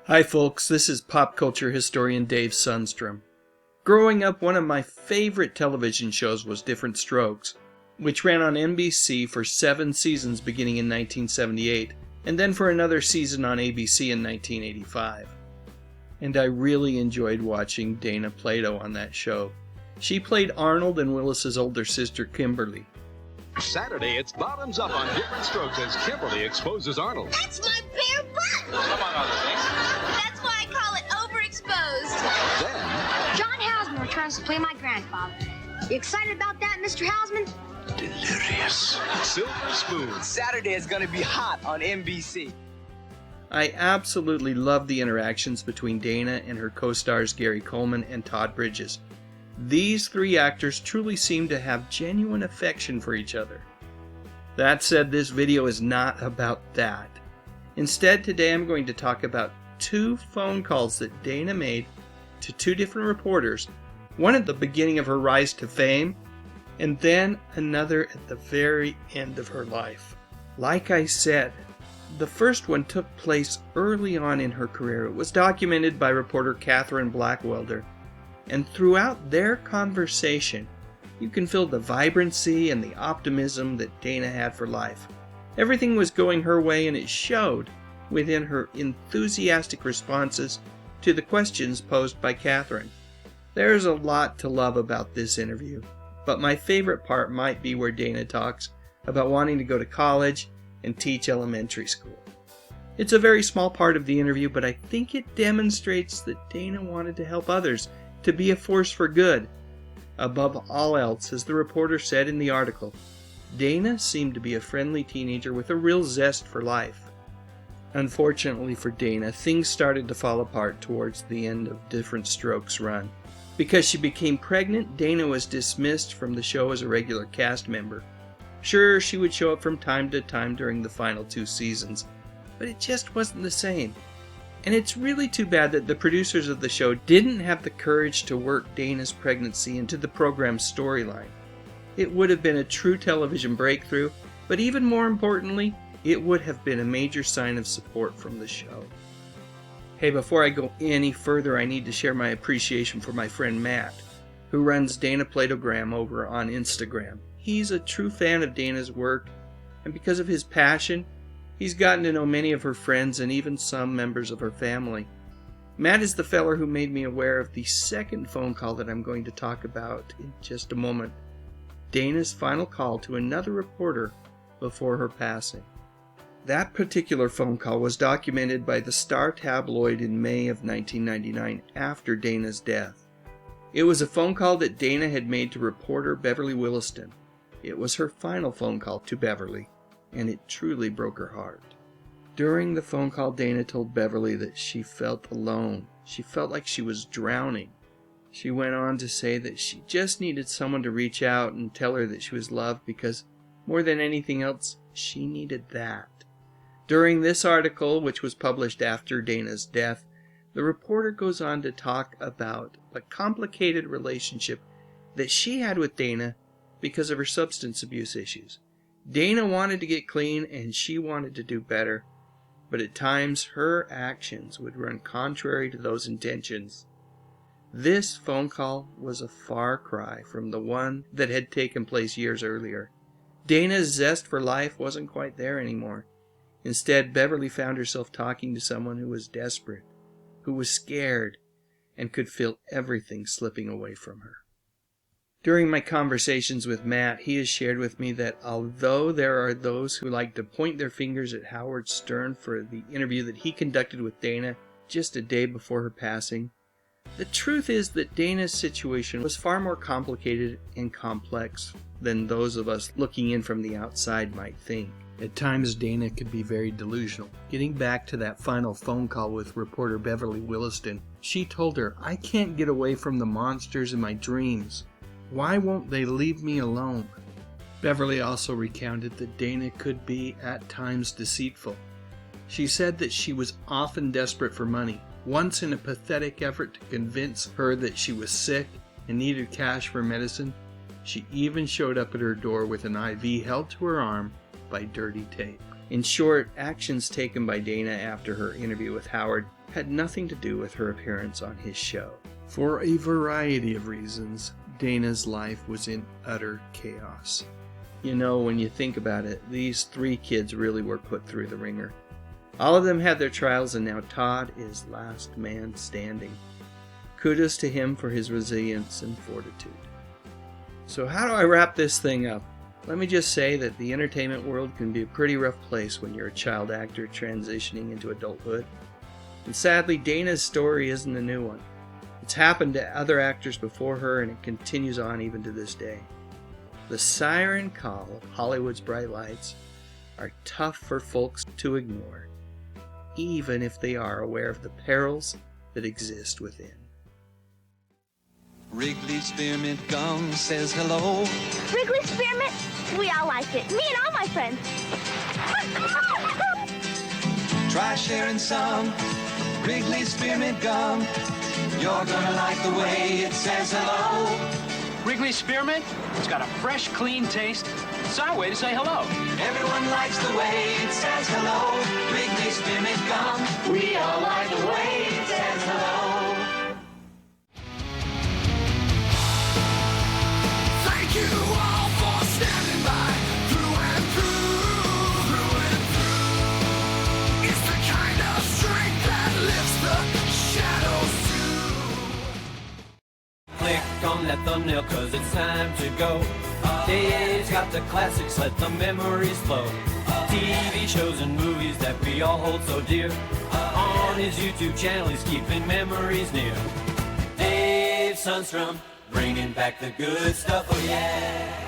Hi folks, this is pop culture historian Dave Sundstrom. Growing up, one of my favorite television shows was Diff'rent Strokes, which ran on NBC for 7 seasons beginning in 1978, and then for another season on ABC in 1985. And I really enjoyed watching Dana Plato on that show. She played Arnold and Willis's older sister Kimberly. Saturday, it's bottoms up on Diff'rent Strokes as Kimberly exposes Arnold. That's my bare butt! Among other things. That's why I call it overexposed. Then, John Houseman returns to play my grandfather. You excited about that, Mr. Houseman? delirious. Silver Spoon. Saturday is going to be hot on NBC. I absolutely love the interactions between Dana and her co-stars Gary Coleman and Todd Bridges. These 3 actors truly seem to have genuine affection for each other. That said, this video is not about that. Instead, today I'm going to talk about 2 phone calls that Dana made to 2 different reporters, one at the beginning of her rise to fame, and then another at the very end of her life. Like I said, the first one took place early on in her career. It was documented by reporter Catherine Blackwelder, and throughout their conversation, you can feel the vibrancy and the optimism that Dana had for life. Everything was going her way, and it showed within her enthusiastic responses to the questions posed by Catherine. There's a lot to love about this interview, but my favorite part might be where Dana talks about wanting to go to college and teach elementary school. It's a very small part of the interview, but I think it demonstrates that Dana wanted to help others, to be a force for good. Above all else, as the reporter said in the article, Dana seemed to be a friendly teenager with a real zest for life. Unfortunately for Dana, things started to fall apart towards the end of Diff'rent Strokes' run. Because she became pregnant, Dana was dismissed from the show as a regular cast member. Sure, she would show up from time to time during the final 2 seasons, but it just wasn't the same. And it's really too bad that the producers of the show didn't have the courage to work Dana's pregnancy into the program's storyline. It would have been a true television breakthrough, but even more importantly, it would have been a major sign of support from the show. Hey, before I go any further, I need to share my appreciation for my friend Matt, who runs Dana Platogram over on Instagram. He's a true fan of Dana's work, and because of his passion, he's gotten to know many of her friends and even some members of her family. Matt is the feller who made me aware of the second phone call that I'm going to talk about in just a moment. Dana's final call to another reporter before her passing. That particular phone call was documented by the Star tabloid in May of 1999 after Dana's death. It was a phone call that Dana had made to reporter Beverly Williston. It was her final phone call to Beverly, and it truly broke her heart. During the phone call, Dana told Beverly that she felt alone. She felt like she was drowning. She went on to say that she just needed someone to reach out and tell her that she was loved because, more than anything else, she needed that. During this article, which was published after Dana's death, the reporter goes on to talk about a complicated relationship that she had with Dana because of her substance abuse issues. Dana wanted to get clean and she wanted to do better, but at times her actions would run contrary to those intentions. This phone call was a far cry from the one that had taken place years earlier. Dana's zest for life wasn't quite there anymore. Instead, Beverly found herself talking to someone who was desperate, who was scared, and could feel everything slipping away from her. During my conversations with Matt, he has shared with me that although there are those who like to point their fingers at Howard Stern for the interview that he conducted with Dana just a day before her passing, the truth is that Dana's situation was far more complicated and complex than those of us looking in from the outside might think. At times, Dana could be very delusional. Getting back to that final phone call with reporter Beverly Williston, she told her, "I can't get away from the monsters in my dreams. Why won't they leave me alone?" Beverly also recounted that Dana could be, at times, deceitful. She said that she was often desperate for money. Once, in a pathetic effort to convince her that she was sick and needed cash for medicine, she even showed up at her door with an IV held to her arm by dirty tape. In short, actions taken by Dana after her interview with Howard had nothing to do with her appearance on his show. For a variety of reasons, Dana's life was in utter chaos. You know, when you think about it, these 3 kids really were put through the ringer. All of them had their trials, and now Todd is last man standing. Kudos to him for his resilience and fortitude. So how do I wrap this thing up? Let me just say that the entertainment world can be a pretty rough place when you're a child actor transitioning into adulthood. And sadly, Dana's story isn't a new one. It's happened to other actors before her, and it continues on even to this day. The siren call of Hollywood's bright lights are tough for folks to ignore, even if they are aware of the perils that exist within. Wrigley Spearmint Gum says hello. Wrigley Spearmint? We all like it. Me and all my friends. Try sharing some Wrigley Spearmint Gum. You're gonna like the way it says hello. Wrigley Spearmint, it's got a fresh, clean taste. It's our way to say hello. Everyone likes the way it says hello. Wrigley Spearmint Gum. We all like the way it says hello. Thank you all for standing by through and through. It's the kind of strength that lifts the shadows too. Click on that thumbnail 'cause it's time to go. Dave's got the classics, let the memories flow. TV shows and movies that we all hold so dear. On his YouTube channel he's keeping memories near. Dave Sundstrom, bringing back the good stuff, oh yeah.